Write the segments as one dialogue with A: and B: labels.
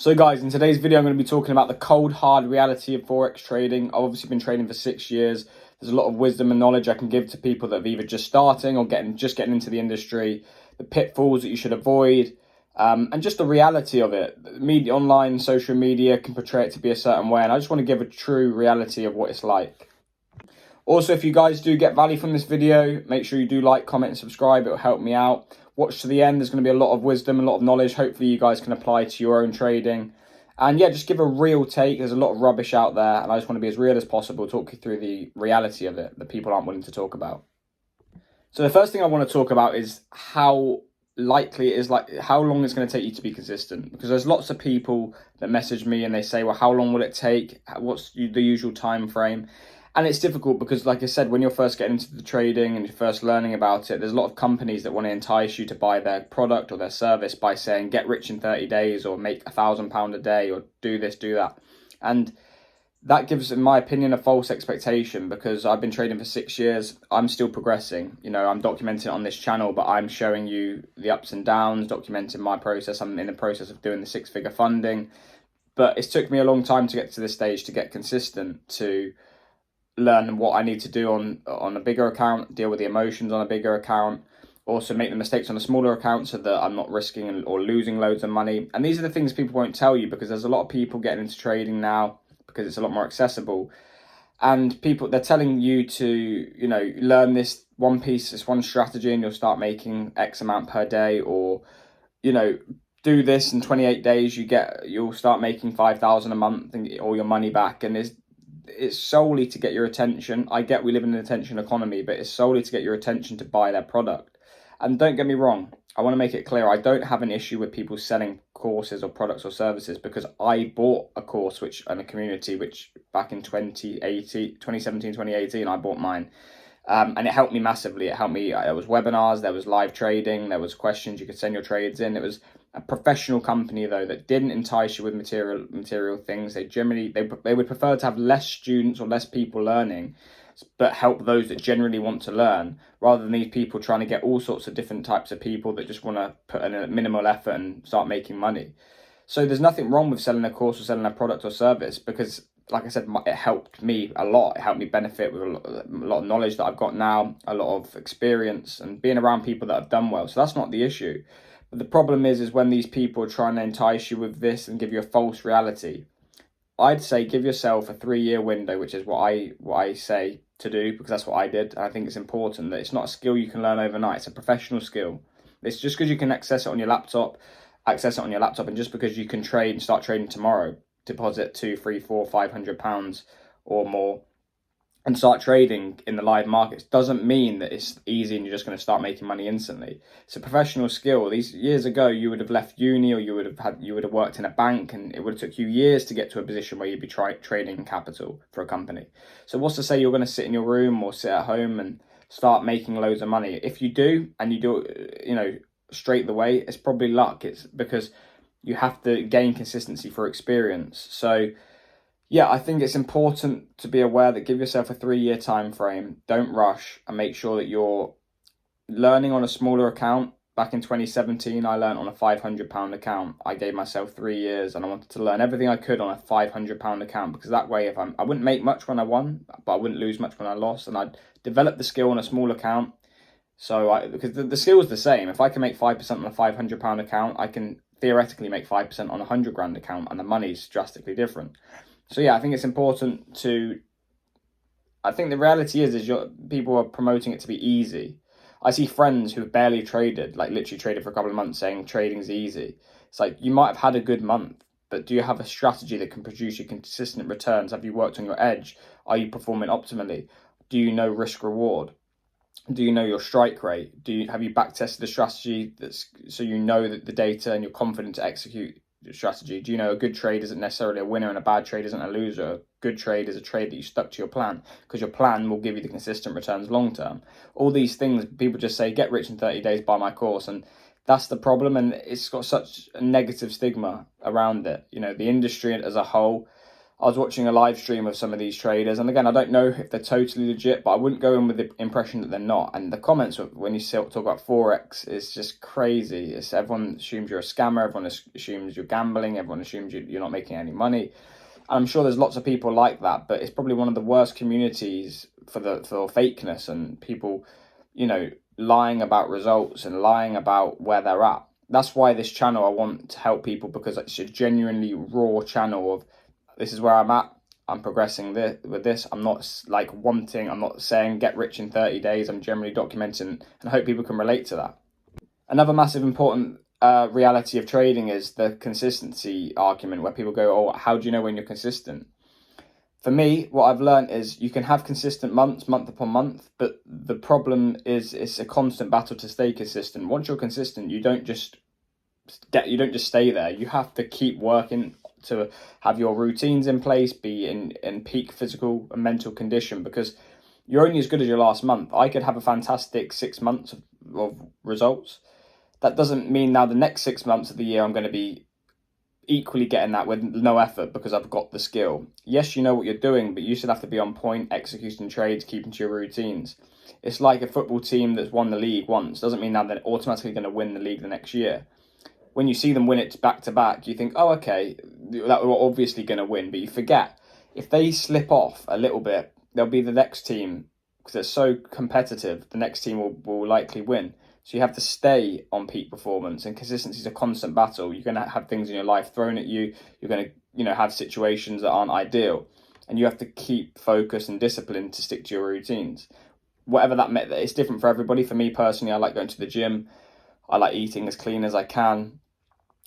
A: So guys, in today's video, I'm going to be talking about the cold, hard reality of Forex trading. I've obviously been trading for 6 years. There's a lot of wisdom and knowledge I can give to people that have either just starting or just getting into the industry, the pitfalls that you should avoid, and just the reality of it. Media, online, social media can portray it to be a certain way, and I just want to give a true reality of what it's like. Also, if you guys do get value from this video, make sure you do like, comment, and subscribe. It will help me out. Watch to the end. There's going to be a lot of wisdom, a lot of knowledge. Hopefully, you guys can apply to your own trading. And yeah, just give a real take. There's a lot of rubbish out there, and I just want to be as real as possible, talk you through the reality of it that people aren't willing to talk about. So the first thing I want to talk about is how likely it is, like how long it's going to take you to be consistent, because there's lots of people that message me and they say, well, how long will it take? What's the usual time frame? And it's difficult because, like I said, when you're first getting into the trading and you're first learning about it, there's a lot of companies that want to entice you to buy their product or their service by saying, get rich in 30 days or make £1,000 a day or do this, do that. And that gives, in my opinion, a false expectation, because I've been trading for 6 years. I'm still progressing. You know, I'm documenting it on this channel, but I'm showing you the ups and downs, documenting my process. I'm in the process of doing the 6-figure funding. But it's took me a long time to get to this stage, to get consistent, to learn what I need to do on a bigger account, deal with the emotions on a bigger account, also make the mistakes on a smaller account so that I'm not risking or losing loads of money. And these are the things people won't tell you, because there's a lot of people getting into trading now because it's a lot more accessible. And people, they're telling you to, you know, learn this one piece, this one strategy, and you'll start making X amount per day, or, you know, do this in 28 days, you'll start making 5,000 a month and get all your money back. And it's solely to get your attention. I get we live in an attention economy, but it's solely to get your attention to buy their product. And don't get me wrong, I want to make it clear, I don't have an issue with people selling courses or products or services, because I bought a course and a community which back in 2017, 2018, I bought mine. And it helped me massively. It helped me. There was webinars, there was live trading, there was questions you could send your trades in. It was a professional company though that didn't entice you with material things. They would prefer to have less students or less people learning, but help those that generally want to learn, rather than these people trying to get all sorts of different types of people that just want to put in a minimal effort and start making money. So there's nothing wrong with selling a course or selling a product or service, because, like I said, it helped me a lot. It helped me benefit with a lot of knowledge that I've got now, a lot of experience, and being around people that have done well. So that's not the issue. But the problem is when these people are trying to entice you with this and give you a false reality. I'd say give yourself a 3-year window, which is what I say to do, because that's what I did. And I think it's important that it's not a skill you can learn overnight. It's a professional skill. It's just because you can access it on your laptop, and just because you can trade and start trading tomorrow, deposit 2, 3, 4, 500 pounds or more and start trading in the live markets, doesn't mean that it's easy and you're just going to start making money instantly. It's a professional skill. These years ago, you would have left uni, or you would have worked in a bank, and it would have took you years to get to a position where you'd be trading capital for a company. So what's to say you're going to sit in your room or sit at home and start making loads of money? If you do, and you do, you know, straight the way, it's probably luck. It's because you have to gain consistency for experience. So yeah, I think it's important to be aware that give yourself a 3-year time frame. Don't rush, and make sure that you're learning on a smaller account. Back in 2017, I learned on a £500 account. I gave myself 3 years, and I wanted to learn everything I could on a £500 account, because that way, I wouldn't make much when I won, but I wouldn't lose much when I lost, and I'd develop the skill on a small account. So because the skill is the same. If I can make 5% on a £500 account, I can theoretically make 5% on a £100,000 account, and the money's drastically different. So yeah, I think it's important to. I think the reality is people are promoting it to be easy. I see friends who have barely traded, like literally traded for a couple of months, saying trading's easy. It's like, you might have had a good month, but do you have a strategy that can produce you consistent returns? Have you worked on your edge? Are you performing optimally? Do you know risk reward? Do you know your strike rate? Have you back tested the strategy so you know that the data and you're confident to execute your strategy? Do you know a good trade isn't necessarily a winner and a bad trade isn't a loser? A good trade is a trade that you stuck to your plan, because your plan will give you the consistent returns long term. All these things, people just say, get rich in 30 days, buy my course. And that's the problem. And it's got such a negative stigma around it. You know, the industry as a whole, I was watching a live stream of some of these traders, and again, I don't know if they're totally legit, but I wouldn't go in with the impression that they're not. And the comments when you talk about Forex is just crazy. It's everyone assumes you're a scammer, everyone assumes you're gambling, everyone assumes you're not making any money. And I'm sure there's lots of people like that, but it's probably one of the worst communities for fakeness and people, lying about results and lying about where they're at. That's why this channel, I want to help people, because it's a genuinely raw channel of, this is where I'm at, I'm progressing with this. I'm not I'm not saying get rich in 30 days. I'm generally documenting, and I hope people can relate to that. Another massive important reality of trading is the consistency argument, where people go, oh, how do you know when you're consistent? For me, what I've learned is you can have consistent months, month upon month, but the problem is it's a constant battle to stay consistent. Once you're consistent, you don't just stay there. You have to keep working to have your routines in place, be in peak physical and mental condition, because you're only as good as your last month. I could have a fantastic 6 months of results. That doesn't mean now the next 6 months of the year I'm going to be equally getting that with no effort, because I've got the skill. Yes, you know what you're doing, but you still have to be on point, executing trades, keeping to your routines. It's like a football team that's won the league once. Doesn't mean now they're automatically going to win the league the next year. When you see them win it back to back, you think, oh, okay, that we're obviously going to win. But you forget, if they slip off a little bit, they'll be the next team, because they're so competitive. The next team will likely win. So you have to stay on peak performance, and consistency is a constant battle. You're going to have things in your life thrown at you. You're going to, have situations that aren't ideal, and you have to keep focus and discipline to stick to your routines. Whatever that meant, it's different for everybody. For me personally, I like going to the gym. I like eating as clean as I can,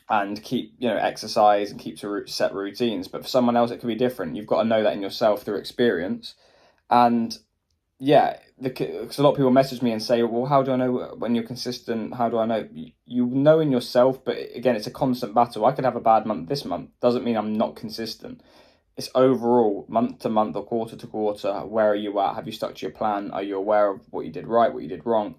A: and keep, exercise and keep to set routines. But for someone else, it could be different. You've got to know that in yourself through experience. And yeah, because a lot of people message me and say, well, how do I know when you're consistent? How do I know? You know in yourself, but again, it's a constant battle. I could have a bad month this month. Doesn't mean I'm not consistent. It's overall, month to month or quarter to quarter. Where are you at? Have you stuck to your plan? Are you aware of what you did right, what you did wrong?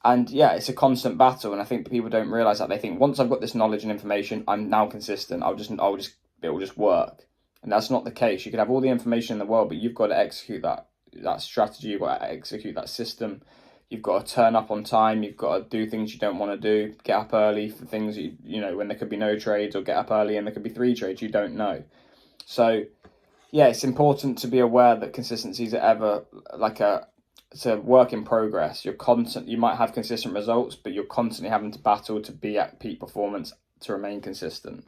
A: And yeah, it's a constant battle. And I think people don't realize that. They think, once I've got this knowledge and information, I'm now consistent. It will just work. And that's not the case. You can have all the information in the world, but you've got to execute that strategy. You've got to execute that system. You've got to turn up on time. You've got to do things you don't want to do. Get up early for things when there could be no trades, or get up early and there could be 3 trades. You don't know. So yeah, it's important to be aware that consistency is ever it's a work in progress. You might have consistent results, but you're constantly having to battle to be at peak performance to remain consistent.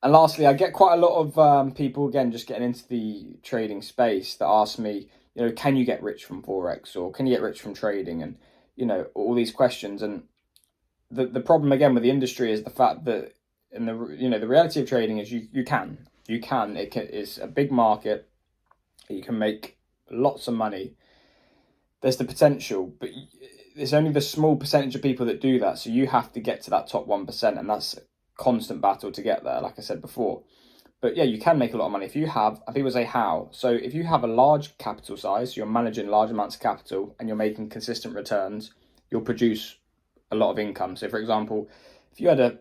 A: And lastly, I get quite a lot of people, again, just getting into the trading space, that ask me, can you get rich from Forex, or can you get rich from trading, and all these questions. And the problem again with the industry is the fact that, the reality of trading is you can it's a big market. You can make lots of money. There's the potential, but it's only the small percentage of people that do that. So you have to get to that top 1%, and that's a constant battle to get there, like I said before. But yeah, you can make a lot of money if you have, and people say how. So if you have a large capital size, you're managing large amounts of capital, and you're making consistent returns, you'll produce a lot of income. So for example, if you had a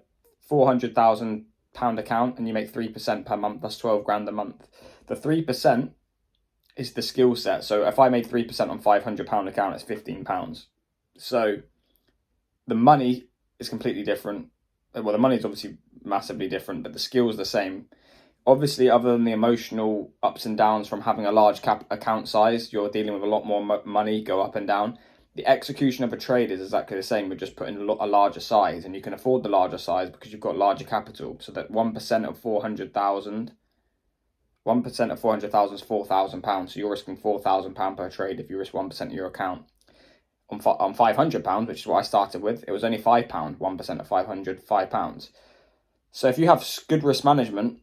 A: £400,000 account and you make 3% per month, that's 12 grand a month. The 3% is the skill set. So if I made 3% on £500 account, it's £15. So the money is completely different. Well, the money is obviously massively different, but the skill is the same. Obviously, other than the emotional ups and downs from having a large account size, you're dealing with a lot more money go up and down. The execution of a trade is exactly the same. We're just putting a larger size, and you can afford the larger size because you've got larger capital. So that 1% of 400,000 is £4,000. So you're risking £4,000 per trade if you risk 1% of your account. On £500, which is what I started with, it was only £5. 1% of 500, £5. So if you have good risk management,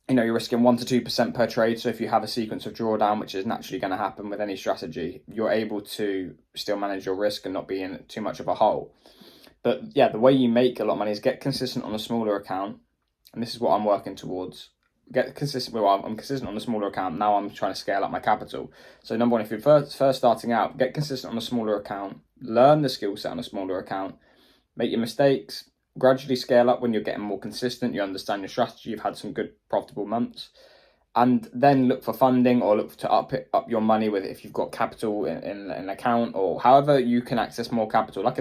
A: you're risking 1 to 2% per trade. So if you have a sequence of drawdown, which is naturally going to happen with any strategy, you're able to still manage your risk and not be in too much of a hole. But yeah, the way you make a lot of money is get consistent on a smaller account. And this is what I'm working towards. Get consistent. Well, I'm consistent on a smaller account. Now I'm trying to scale up my capital. So number one, if you're first starting out, get consistent on a smaller account. Learn the skill set on a smaller account. Make your mistakes. Gradually scale up when you're getting more consistent. You understand your strategy. You've had some good profitable months. and then look for funding or look to up your money with it if you've got capital in an account, or however you can access more capital, like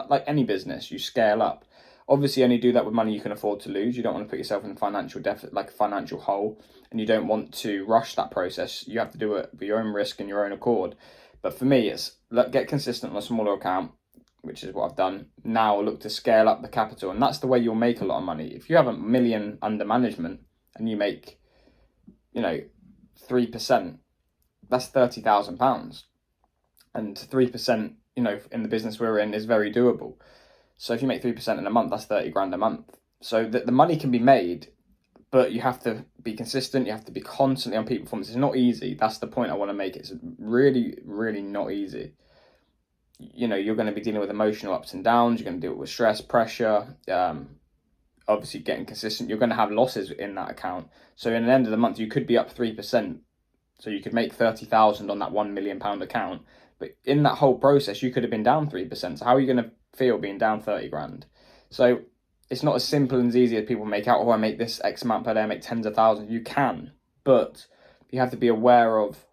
A: like any business, you scale up. Obviously, only do that with money you can afford to lose. You don't want to put yourself in a financial deficit, like a financial hole, and you don't want to rush that process. You have to do it for your own risk and your own accord. But for me, it's get consistent on a smaller account, which is what I've done. Now look to scale up the capital, and that's the way you'll make a lot of money. If you have $1 million under management and you make 3%, that's £30,000, and 3%, in the business we're in, is very doable. So if you make 3% in a month, that's 30 grand a month. So the money can be made, but you have to be consistent. You have to be constantly on peak performance. It's not easy. That's the point I want to make. It's really, really not easy. You're going to be dealing with emotional ups and downs. You're going to deal with stress, pressure, obviously getting consistent. You're going to have losses in that account. So in the end of the month, you could be up 3%. So you could make 30,000 on that £1 million account. But in that whole process, you could have been down 3%. So how are you going to feel being down 30 grand? So it's not as simple and as easy as people make out. Oh, I make this X amount per day, I make tens of thousands. You can, but you have to be aware of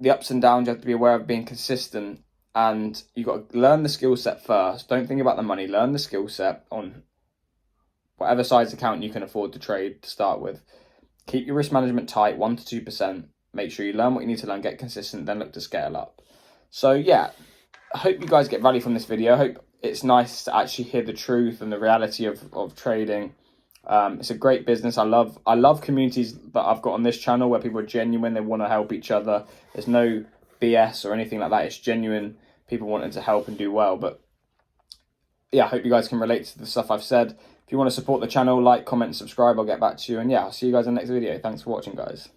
A: the ups and downs. You have to be aware of being consistent, and you've got to learn the skill set first. Don't think about the money. Learn the skill set on whatever size account you can afford to trade to start with. Keep your risk management tight, 1 to 2%. Make sure you learn what you need to learn, get consistent, then look to scale up. So yeah, I hope you guys get value from this video. I hope it's nice to actually hear the truth and the reality of trading. It's a great business. I love communities that I've got on this channel where people are genuine. They want to help each other. There's no BS or anything like that. It's genuine people wanting to help and do well. But yeah, I hope you guys can relate to the stuff I've said. If you want to support the channel, like, comment, and subscribe. I'll get back to you. And yeah, I'll see you guys in the next video. Thanks for watching, guys.